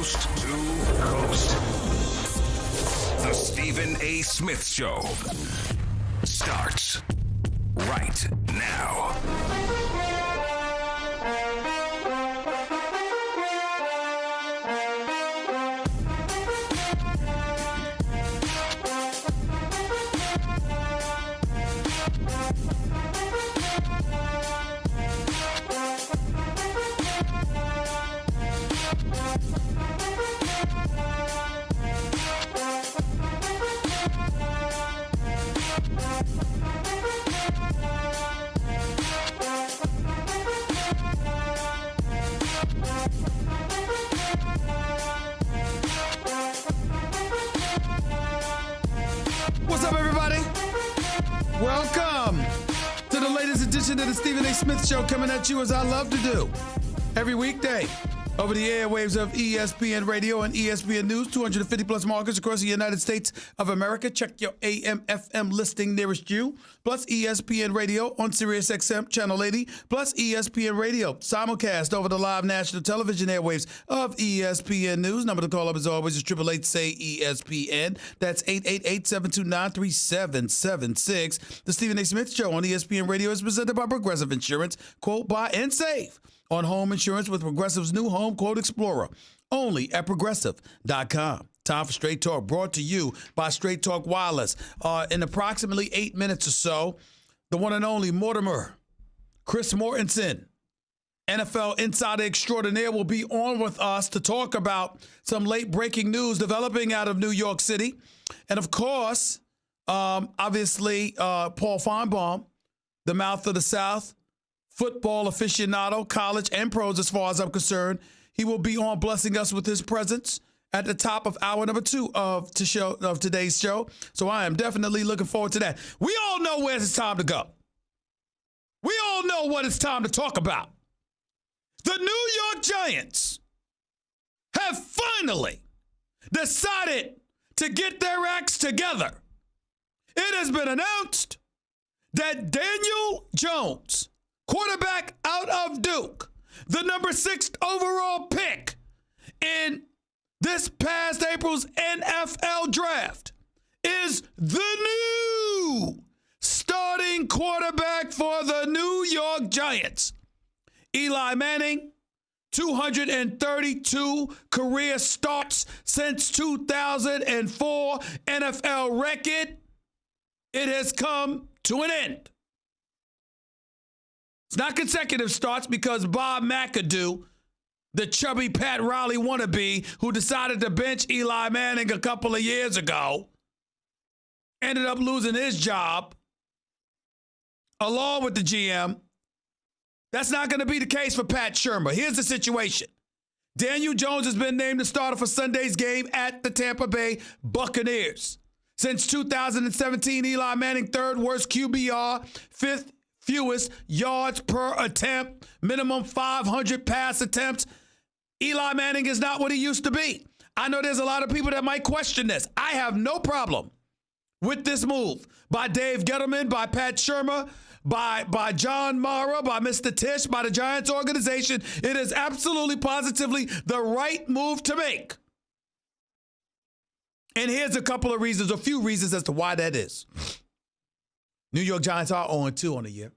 Coast to coast. The Stephen A. Smith Show starts right now. What's up, everybody? Welcome to the latest edition of the Stephen A. Smith Show, coming at you as I love to do every weekday over the airwaves of ESPN Radio and ESPN News, 250 plus markets across the United States of America. Check your AM, FM listing nearest you, plus ESPN Radio on Sirius XM Channel 80, plus ESPN Radio simulcast over the live national television airwaves of ESPN News. Number to call up as always is 888-SAY-ESPN. That's 888-729-3776. The Stephen A. Smith Show on ESPN Radio is presented by Progressive Insurance. Quote, buy, and save on home insurance with Progressive's new Home Quote Explorer, only at Progressive.com. Time for Straight Talk, brought to you by Straight Talk Wireless. In approximately 8 minutes or so, the one and only Chris Mortensen, NFL insider extraordinaire, will be on with us to talk about some late-breaking news developing out of New York City. And, of course, obviously, Paul Feinbaum, the mouth of the South, football aficionado, college and pros as far as I'm concerned. He will be on blessing us with his presence at the top of hour number 2 of today's show. So I am definitely looking forward to that. We all know where it's time to go. We all know what it's time to talk about. The New York Giants have finally decided to get their acts together. It has been announced that Daniel Jones, quarterback out of Duke, the number 6 overall pick in this past April's NFL draft, is the new starting quarterback for the New York Giants. Eli Manning, 232 career starts since 2004 NFL record. It has come to an end. It's not consecutive starts because Bob McAdoo, the chubby Pat Riley wannabe who decided to bench Eli Manning a couple of years ago, ended up losing his job along with the GM. That's not going to be the case for Pat Shurmur. Here's the situation. Daniel Jones has been named the starter for Sunday's game at the Tampa Bay Buccaneers. Since 2017, Eli Manning, third worst QBR, fifth fewest yards per attempt, minimum 500 pass attempts. Eli Manning is not what he used to be. I know there's a lot of people that might question this. I have no problem with this move by Dave Gettleman, by Pat Shurmur, by John Mara, by Mr. Tisch, by the Giants organization. It is absolutely, positively the right move to make. And here's a couple of reasons, a few reasons as to why that is. New York Giants are 0-2 on the year.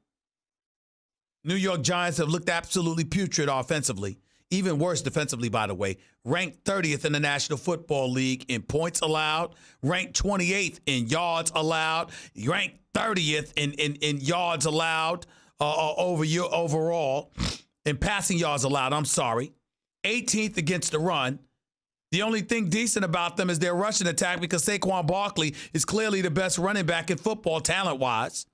New York Giants have looked absolutely putrid offensively, even worse defensively, by the way. Ranked 30th in the National Football League in points allowed, ranked 28th in yards allowed, ranked 30th in yards allowed overall, in passing yards allowed, 18th against the run. The only thing decent about them is their rushing attack because Saquon Barkley is clearly the best running back in football talent-wise.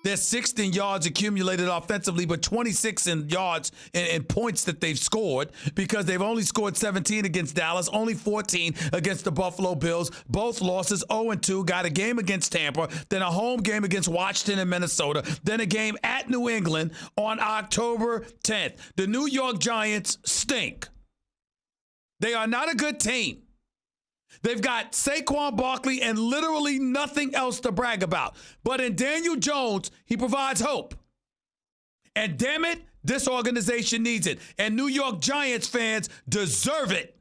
They're 6th in yards accumulated offensively, but 26 in yards and points that they've scored because they've only scored 17 against Dallas, only 14 against the Buffalo Bills. Both losses, 0-2, got a game against Tampa, then a home game against Washington and Minnesota, then a game at New England on October 10th. The New York Giants stink. They are not a good team. They've got Saquon Barkley and literally nothing else to brag about. But in Daniel Jones, he provides hope. And damn it, This organization needs it. And New York Giants fans deserve it.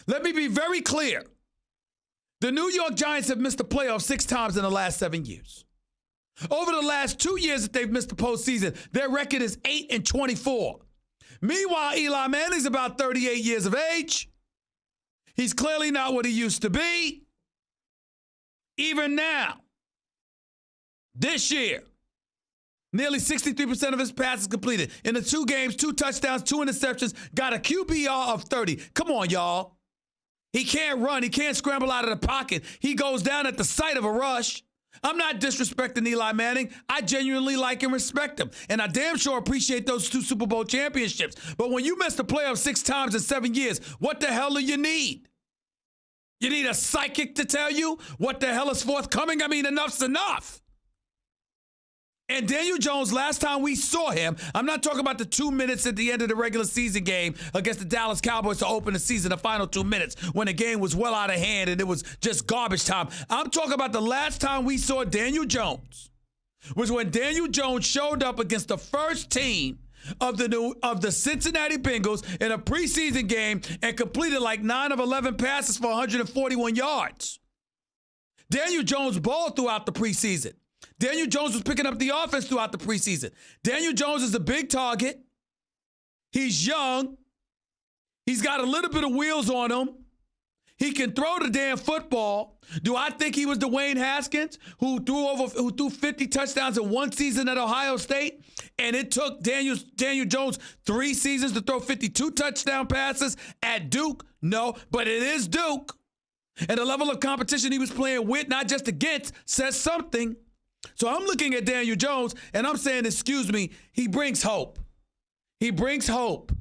Let me be very clear. The New York Giants have missed the playoffs 6 times in the last 7 years. Over the last 2 years that they've missed the postseason, their record is 8-24. Meanwhile, Eli Manning's about 38 years of age. He's clearly not what he used to be. Even now, this year, nearly 63% of his passes completed. In the 2 games, 2 touchdowns, 2 interceptions, got a QBR of 30. Come on, y'all. He can't run. He can't scramble out of the pocket. He goes down at the sight of a rush. I'm not disrespecting Eli Manning. I genuinely like and respect him. And I damn sure appreciate those 2 Super Bowl championships. But when you miss the playoffs 6 times in 7 years, what the hell do you need? You need a psychic to tell you what the hell is forthcoming? I mean, enough's enough. And Daniel Jones, last time we saw him, I'm not talking about the 2 minutes at the end of the regular season game against the Dallas Cowboys to open the season, the final 2 minutes, when the game was well out of hand and it was just garbage time. I'm talking about the last time we saw Daniel Jones was when Daniel Jones showed up against the first team of the Cincinnati Bengals in a preseason game and completed like 9 of 11 passes for 141 yards. Daniel Jones balled throughout the preseason. Daniel Jones was picking up the offense throughout the preseason. Daniel Jones is a big target. He's young. He's got a little bit of wheels on him. He can throw the damn football. Do I think he was Dwayne Haskins who threw 50 touchdowns in 1 season at Ohio State? And it took Daniel Jones 3 seasons to throw 52 touchdown passes at Duke? No, but it is Duke. And the level of competition he was playing with, not just against, says something. So I'm looking at Daniel Jones, and I'm saying, excuse me, he brings hope. He brings hope.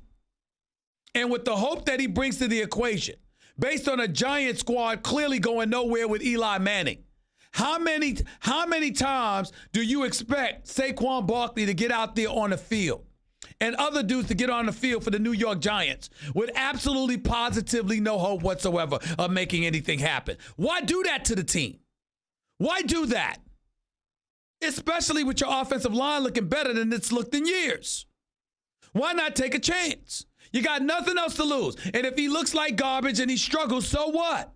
And with the hope that he brings to the equation, based on a Giant squad clearly going nowhere with Eli Manning, how many times do you expect Saquon Barkley to get out there on the field and other dudes to get on the field for the New York Giants with absolutely positively no hope whatsoever of making anything happen? Why do that to the team? Why do that? Especially with your offensive line looking better than it's looked in years. Why not take a chance? You got nothing else to lose. And if he looks like garbage and he struggles, so what?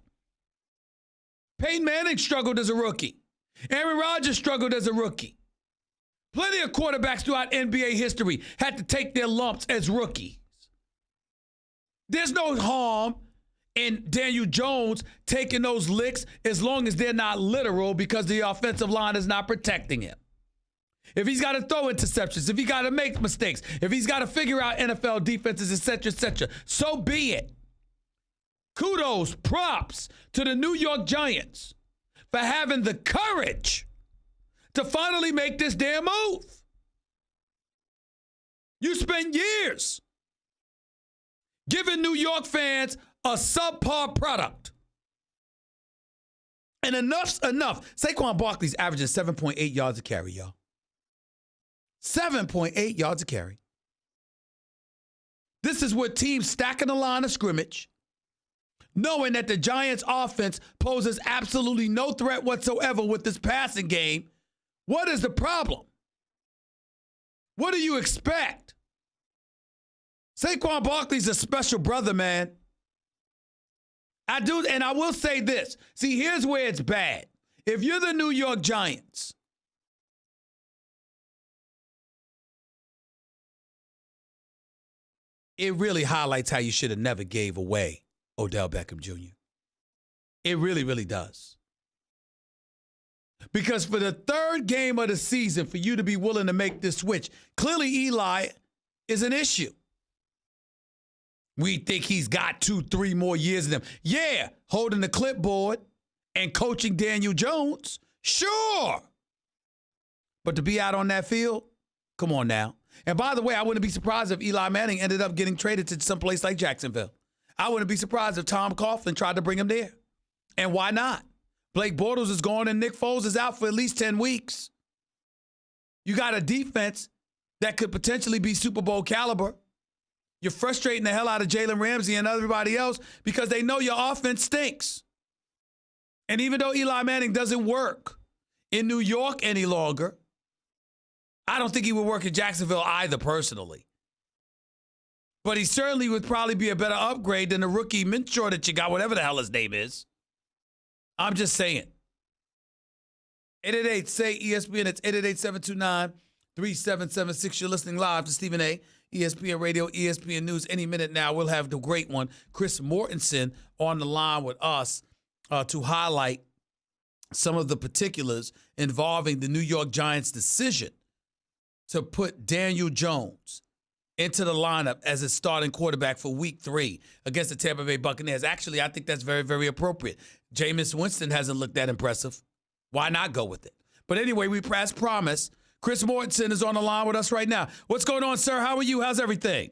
Peyton Manning struggled as a rookie. Aaron Rodgers struggled as a rookie. Plenty of quarterbacks throughout NBA history had to take their lumps as rookies. There's no harm in Daniel Jones taking those licks as long as they're not literal because the offensive line is not protecting him. If he's got to throw interceptions, if he got to make mistakes, if he's got to figure out NFL defenses, etc., so be it. Kudos, props to the New York Giants for having the courage to finally make this damn move. You spent years giving New York fans a subpar product. And enough's enough. Saquon Barkley's averaging 7.8 yards a carry, y'all. 7.8 yards a carry. This is what teams stacking the line of scrimmage, knowing that the Giants' offense poses absolutely no threat whatsoever with this passing game. What is the problem? What do you expect? Saquon Barkley's a special brother, man. I do, and I will say this. See, here's where it's bad. If you're the New York Giants, it really highlights how you should have never gave away Odell Beckham Jr. It really, really does. Because for the 3rd game of the season, for you to be willing to make this switch, clearly Eli is an issue. We think he's got 2-3 more years in him. Yeah, holding the clipboard and coaching Daniel Jones, sure. But to be out on that field, come on now. And by the way, I wouldn't be surprised if Eli Manning ended up getting traded to some place like Jacksonville. I wouldn't be surprised if Tom Coughlin tried to bring him there. And why not? Blake Bortles is gone and Nick Foles is out for at least 10 weeks. You got a defense that could potentially be Super Bowl caliber. You're frustrating the hell out of Jalen Ramsey and everybody else because they know your offense stinks. And even though Eli Manning doesn't work in New York any longer, I don't think he would work in Jacksonville either personally. But he certainly would probably be a better upgrade than the rookie Minshew that you got, whatever the hell his name is. I'm just saying. 888-SAY-ESPN. It's 888-729-3776. You're listening live to Stephen A. ESPN Radio, ESPN News. Any minute now, we'll have the great one, Chris Mortensen, on the line with us to highlight some of the particulars involving the New York Giants' decision to put Daniel Jones into the lineup as a starting quarterback for Week 3 against the Tampa Bay Buccaneers. Actually, I think that's very, very appropriate. Jameis Winston hasn't looked that impressive. Why not go with it? But anyway, we as promised, Chris Mortensen is on the line with us right now. What's going on, sir? How are you? How's everything?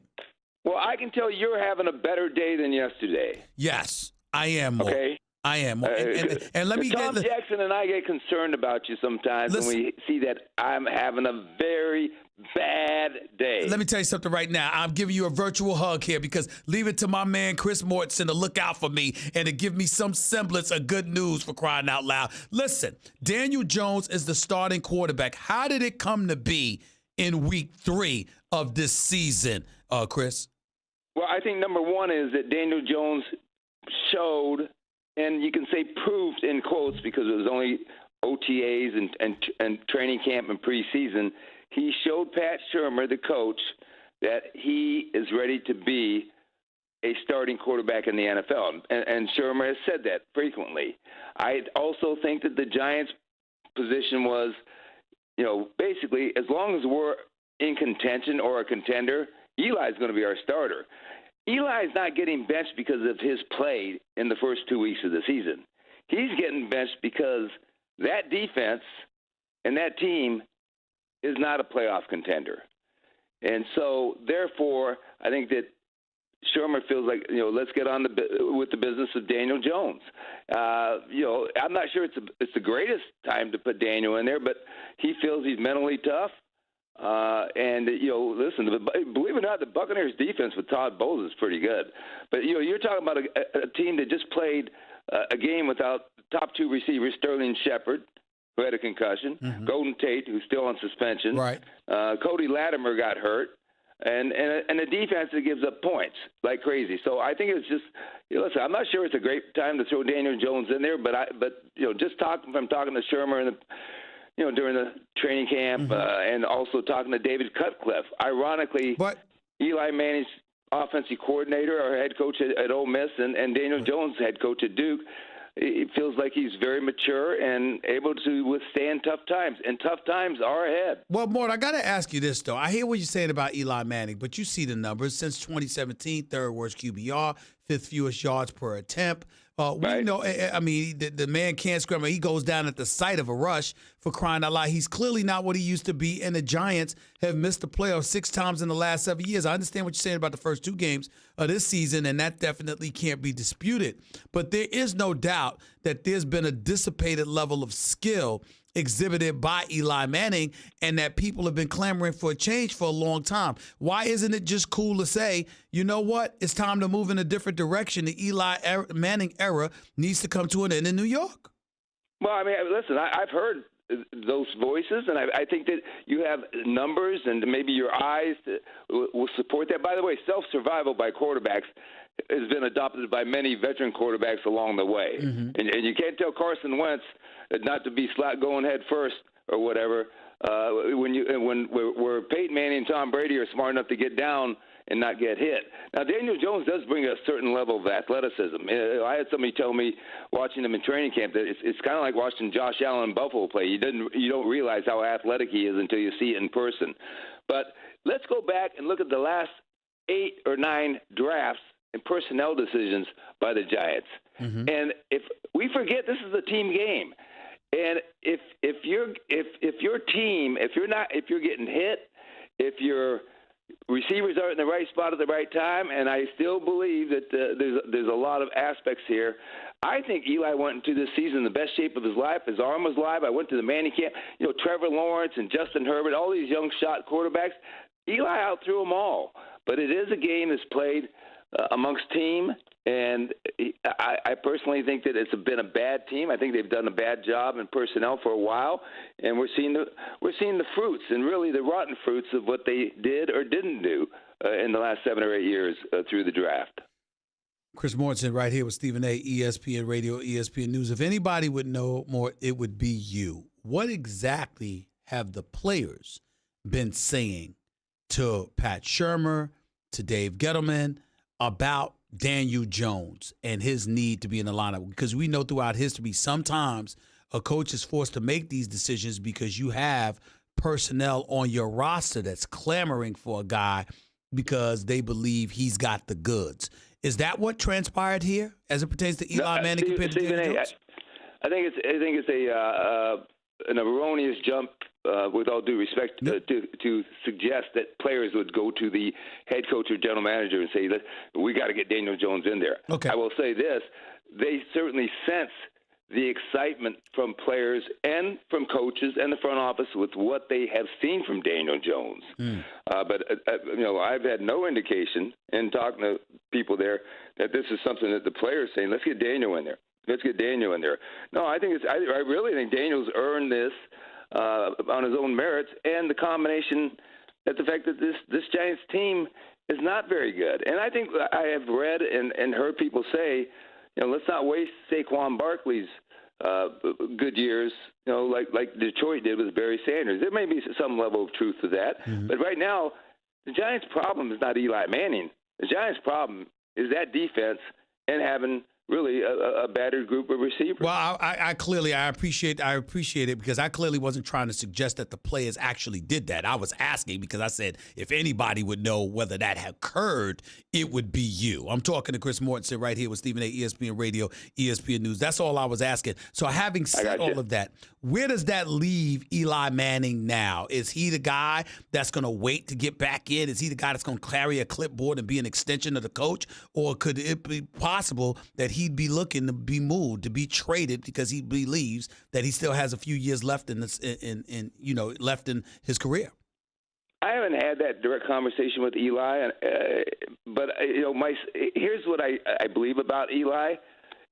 Well, I can tell you're having a better day than yesterday. Yes, I am. Okay. I am. And let me Tom Jackson and I get concerned about you sometimes when we see that I'm having a very bad day. Let me tell you something right now. I'm giving you a virtual hug here because leave it to my man Chris Mortensen to look out for me and to give me some semblance of good news, for crying out loud. Listen, Daniel Jones is the starting quarterback. How did it come to be in Week 3 of this season, Chris? Well, I think number one is that Daniel Jones showed, and you can say proved in quotes because it was only OTAs and training camp and preseason. He showed Pat Shurmur, the coach, that he is ready to be a starting quarterback in the NFL. And Shurmur has said that frequently. I also think that the Giants' position was, basically, as long as we're in contention or a contender, Eli's going to be our starter. Eli's not getting benched because of his play in the first 2 weeks of the season. He's getting benched because that defense and that team is not a playoff contender. And so, therefore, I think that Shurmur feels like, let's get on with the business of Daniel Jones. I'm not sure it's the greatest time to put Daniel in there, but he feels he's mentally tough. Listen, believe it or not, the Buccaneers defense with Todd Bowles is pretty good. But, you're talking about a team that just played a game without the top two receivers, Sterling Shepard, who had a concussion, Golden Tate, who's still on suspension. Right. Cody Latimer got hurt. And a defense that gives up points like crazy. So I think it's just, listen, I'm not sure it's a great time to throw Daniel Jones in there, but just talking to Shurmur and during the training camp and also talking to David Cutcliffe. Ironically, Eli Manning's offensive coordinator or head coach at Ole Miss and Daniel Jones, head coach at Duke, it feels like he's very mature and able to withstand tough times, and tough times are ahead. Well, Mort, I got to ask you this, though. I hear what you're saying about Eli Manning, but you see the numbers. Since 2017, third worst QBR, fifth fewest yards per attempt. We know, I mean, the man can't scramble. He goes down at the sight of a rush, for crying out loud. He's clearly not what he used to be, and the Giants have missed the playoffs 6 times in the last 7 years. I understand what you're saying about the first 2 games of this season, and that definitely can't be disputed. But there is no doubt that there's been a dissipated level of skill exhibited by Eli Manning, and that people have been clamoring for a change for a long time. Why isn't it just cool to say, you know what, it's time to move in a different direction? The Eli Manning era needs to come to an end in New York. Well, I mean, listen, I've heard those voices, and I think that you have numbers and maybe your eyes will support that. By the way, self-survival by quarterbacks has been adopted by many veteran quarterbacks along the way. And you can't tell Carson Wentz not to be going head first or whatever where Peyton Manning and Tom Brady are smart enough to get down and not get hit. Now, Daniel Jones does bring a certain level of athleticism. I had somebody tell me watching him in training camp that it's kind of like watching Josh Allen in Buffalo play. You don't realize how athletic he is until you see it in person. But let's go back and look at the last 8 or 9 drafts and personnel decisions by the Giants. And if we forget, this is a team game. And if you're getting hit, if your receivers aren't in the right spot at the right time, and I still believe that there's a lot of aspects here. I think Eli went into this season in the best shape of his life. His arm was live. I went to the Manning camp. Trevor Lawrence and Justin Herbert, all these young shot quarterbacks. Eli outthrew them all. But it is a game that's played amongst team, and I personally think that it's been a bad team. I think they've done a bad job in personnel for a while, and we're seeing the fruits, and really the rotten fruits of what they did or didn't do in the last 7 or 8 years through the draft. Chris Mortensen right here with Stephen A., ESPN Radio, ESPN News. If anybody would know more, it would be you. What exactly have the players been saying to Pat Shurmur, to Dave Gettleman about Daniel Jones and his need to be in the lineup? Because we know throughout history, sometimes a coach is forced to make these decisions because you have personnel on your roster that's clamoring for a guy because they believe he's got the goods. Is that what transpired here as it pertains to Eli Manning compared to Daniel Jones? I think it's an erroneous jump, with all due respect, to suggest that players would go to the head coach or general manager and say, we got to get Daniel Jones in there. Okay. I will say this. They certainly sense the excitement from players and from coaches and the front office with what they have seen from Daniel Jones. But I've had no indication in talking to people there that this is something that the players saying, let's get Daniel in there. Let's get Daniel in there. No, I really think Daniel's earned this on his own merits, and the combination that the fact that this Giants team is not very good. And I think I have read and heard people say, let's not waste Saquon Barkley's good years, like Detroit did with Barry Sanders. There may be some level of truth to that. Mm-hmm. But right now, the Giants' problem is not Eli Manning. The Giants' problem is that defense and having really a battered group of receivers. Well, I appreciate it because I clearly wasn't trying to suggest that the players actually did that. I was asking because I said if anybody would know whether that had occurred, it would be you. I'm talking to Chris Mortensen right here with Stephen A., ESPN Radio, ESPN News. That's all I was asking. So having said all of that, where does that leave Eli Manning now? Is he the guy that's going to wait to get back in? Is he the guy that's going to carry a clipboard and be an extension of the coach? Or could it be possible that he'd be looking to be moved, to be traded because he believes that he still has a few years left left in his career? I haven't had that direct conversation with Eli, but here's what I believe about Eli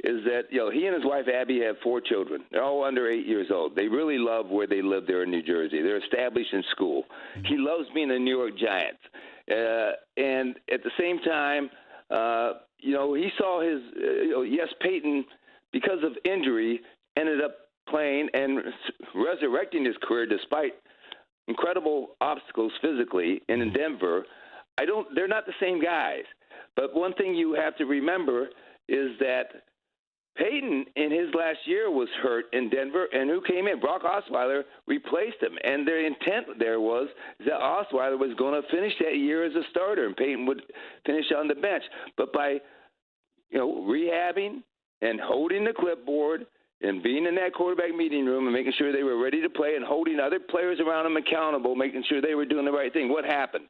is that he and his wife Abby have 4 children. They're all under 8 years old. They really love where they live there in New Jersey. They're established in school. Mm-hmm. He loves being the New York Giants, and at the same time, he saw his Peyton, because of injury, ended up playing and resurrecting his career despite incredible obstacles physically. And in Denver, they're not the same guys. But one thing you have to remember is that Peyton in his last year was hurt in Denver, and who came in? Brock Osweiler replaced him. And their intent there was that Osweiler was going to finish that year as a starter, and Peyton would finish on the bench. But by rehabbing and holding the clipboard and being in that quarterback meeting room and making sure they were ready to play and holding other players around them accountable, making sure they were doing the right thing, what happened?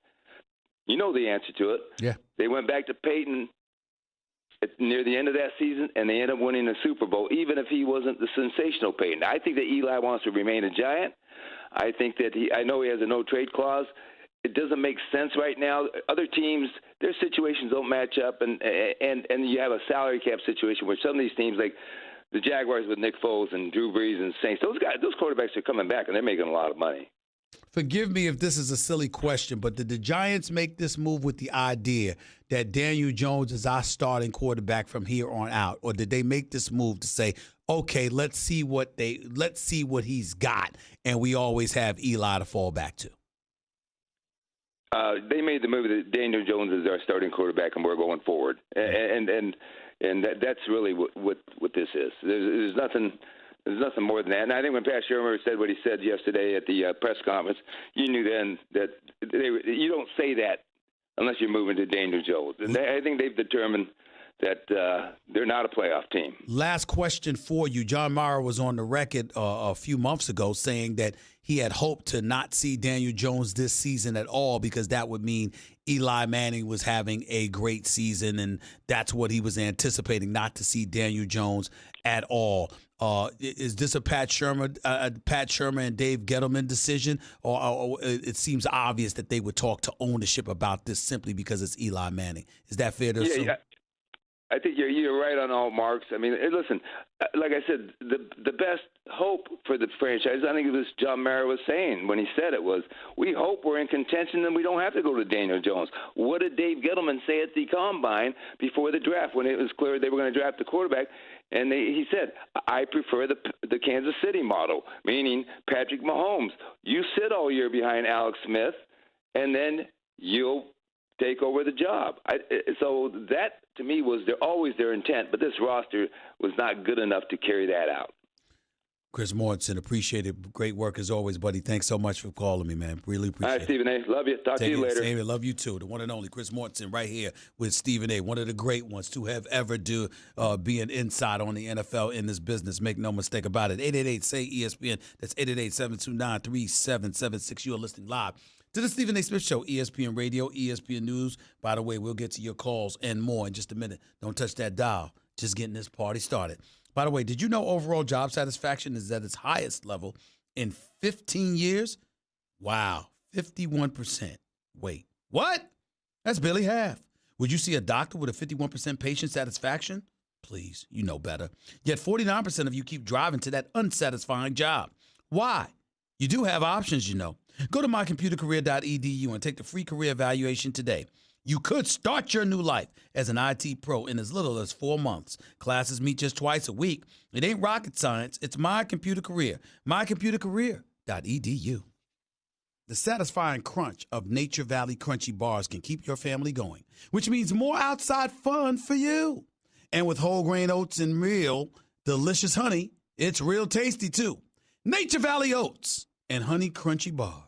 You know the answer to it. Yeah. They went back to Peyton near the end of that season, and they ended up winning the Super Bowl, even if he wasn't the sensational Peyton. I think that Eli wants to remain a Giant. I think that I know he has a no-trade clause. It doesn't make sense right now. Other teams, their situations don't match up, and you have a salary cap situation where some of these teams, like the Jaguars with Nick Foles and Drew Brees and Saints, those quarterbacks are coming back, and they're making a lot of money. Forgive me if this is a silly question, but did the Giants make this move with the idea that Daniel Jones is our starting quarterback from here on out, or did they make this move to say, okay, let's see what he's got, and we always have Eli to fall back to? They made the move that Daniel Jones is our starting quarterback, and we're going forward, and that's really what this is. There's nothing. There's nothing more than that. And I think when Pat Shurmur said what he said yesterday at the press conference, you knew then that you don't say that unless you're moving to Daniel Jones. And I think they've determined that they're not a playoff team. Last question for you. John Mara was on the record a few months ago saying that he had hoped to not see Daniel Jones this season at all because that would mean Eli Manning was having a great season, and that's what he was anticipating, not to see Daniel Jones at all. Is this a Pat Shurmur and Dave Gettleman decision, or it seems obvious that they would talk to ownership about this simply because it's Eli Manning? Is that fair to assume? Yeah. I think you're right on all marks. I mean, listen, like I said, the best hope for the franchise, I think it was John Mara was saying when he said it was, we hope we're in contention and we don't have to go to Daniel Jones. What did Dave Gettleman say at the Combine before the draft when it was clear they were going to draft the quarterback? And he said, I prefer the Kansas City model, meaning Patrick Mahomes. You sit all year behind Alex Smith, and then you'll take over the job. So that, to me, was always their intent, but this roster was not good enough to carry that out. Chris Mortensen, appreciate it. Great work as always, buddy. Thanks so much for calling me, man. Really appreciate it. All right, Stephen A. Love you. Talk to you later. Same here. Love you too. The one and only Chris Mortensen right here with Stephen A. One of the great ones to have ever be an inside on the NFL in this business. Make no mistake about it. 888-SAY-ESPN. That's 888-729-3776. You are listening live to the Stephen A. Smith Show, ESPN Radio, ESPN News. By the way, we'll get to your calls and more in just a minute. Don't touch that dial. Just getting this party started. By the way, did you know overall job satisfaction is at its highest level in 15 years? Wow, 51%. Wait, what? That's barely half. Would you see a doctor with a 51% patient satisfaction? Please, you know better. Yet 49% of you keep driving to that unsatisfying job. Why? You do have options, you know. Go to mycomputercareer.edu and take the free career evaluation today. You could start your new life as an IT pro in as little as 4 months. Classes meet just twice a week. It ain't rocket science. It's My Computer Career. mycomputercareer.edu. The satisfying crunch of Nature Valley Crunchy Bars can keep your family going, which means more outside fun for you. And with whole grain oats and real delicious honey, it's real tasty too. Nature Valley Oats and Honey Crunchy Bars.